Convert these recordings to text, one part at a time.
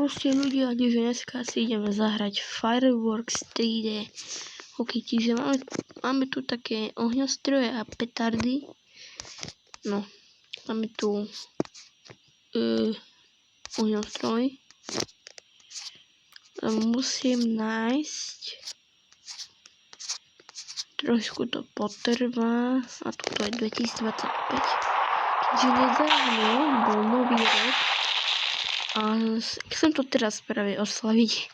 Proste ľudia, že dneska si ideme zahrať Fireworks 3D. Ok, čiže máme tu také ohňostroje a petardy. No, máme tu ohňostroj. Musím nájsť. Trošku to potrvá. A toto je 2025. Keďže nedávno bol nový rok. A chcem to teraz práve oslaviť.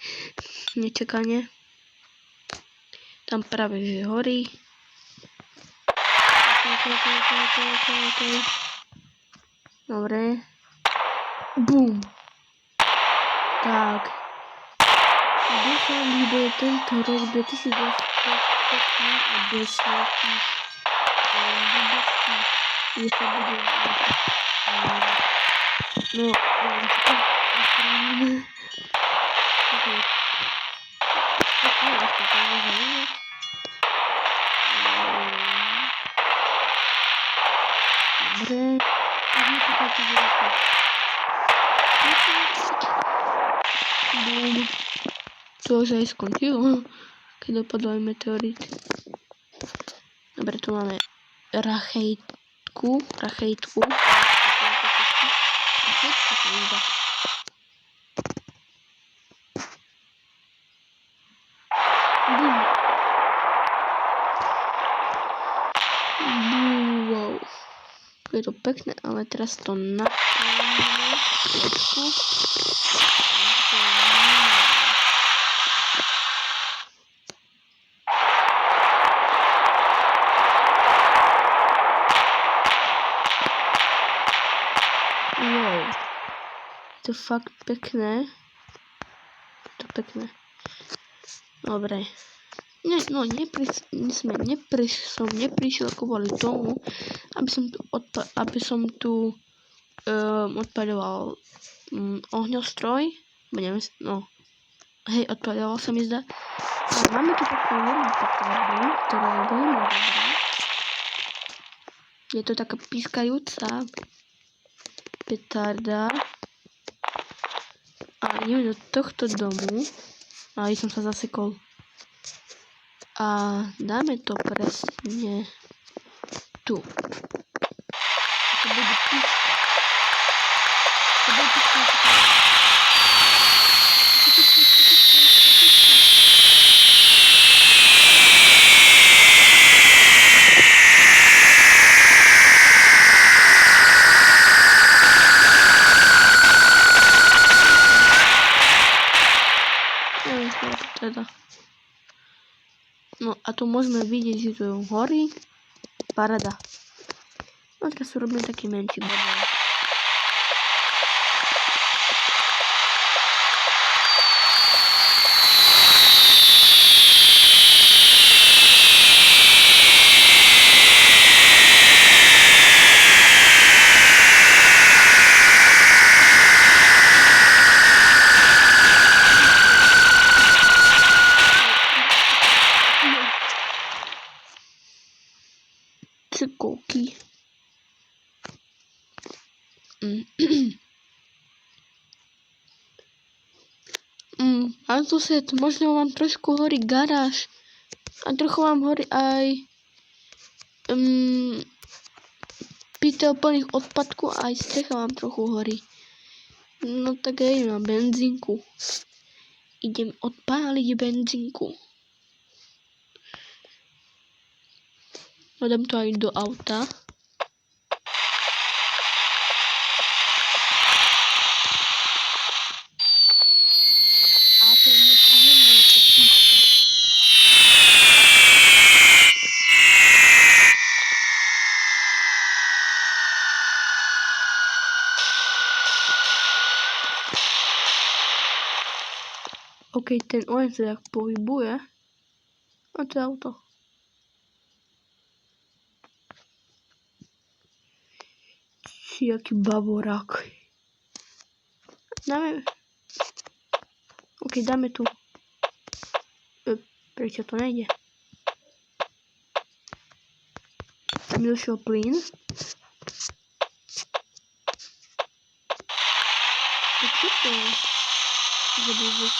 Nečakane. Tam práve že horí. Dobre. Bum. Tak. Dúfam, že bude tento rok 2025 a bez nejakých že sa bude no, to už aj skončilo, keď dopadol aj meteorit. Dobre, tu máme rachejtku. Wow. Je to pekné, ale teraz to napravíme trošku. Wow. Je to fakt pekné. Dobre. Som neprišiel kvôli tomu, aby som tu odpaľoval ohňostroj. Odpaľoval sa mi zdá. A máme tu takú jednu petardu, ktorá je veľmi dobrá. Je to taká pískajúca petarda. A ideme do tohto domu. A som sa zasekol. A dáme to presne tu. To bude pískať. No a tu môžeme vidieť, že to horí. Paráda. No teraz urobíme taký menší bodol. Cukóky. Ale sused, možno vám trošku horí garáž. A trochu vám horí aj pytel plných odpadku a aj strecha vám trochu horí. No tak aj na benzínku. Idem odpáliť benzínku. Dám to aj do auta. A to je nepríjemné, to píska. Ok, ten oheň sa tak pohybuje. A to je auto. Jaký bavorák. Dáme tu. Prečo to nejde? Tam došiel plyn. Čo to je? Zabudeš.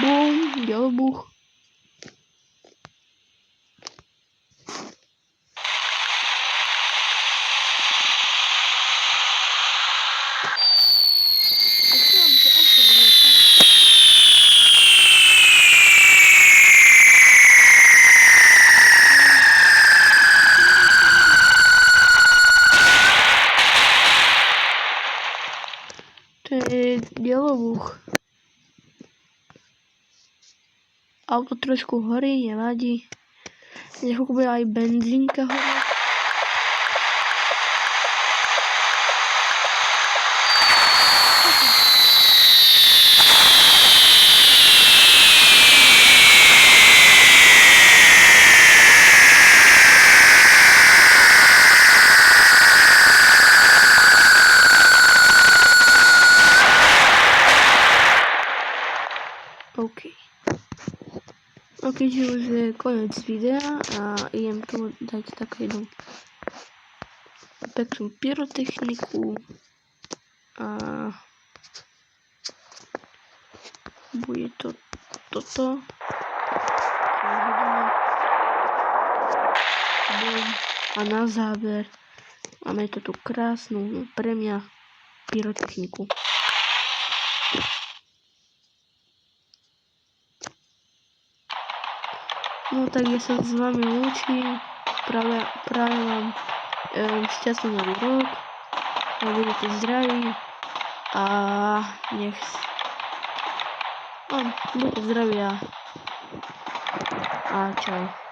Bum, dělobuch. To je dělobuch. Auto trošku horí, nevadí. Nechvíľku bude aj benzínka horieť. OK. No keďže už je koniec videa a idem tu dať takú jednu peknú pyrotechniku a bude to toto a na záver máme to tu krásnu pre mňa pyrotechniku. No tak ja sa s vami lúčim, práve vám šťastný nový rok, a budete zdraví a buďte zdraví a čau.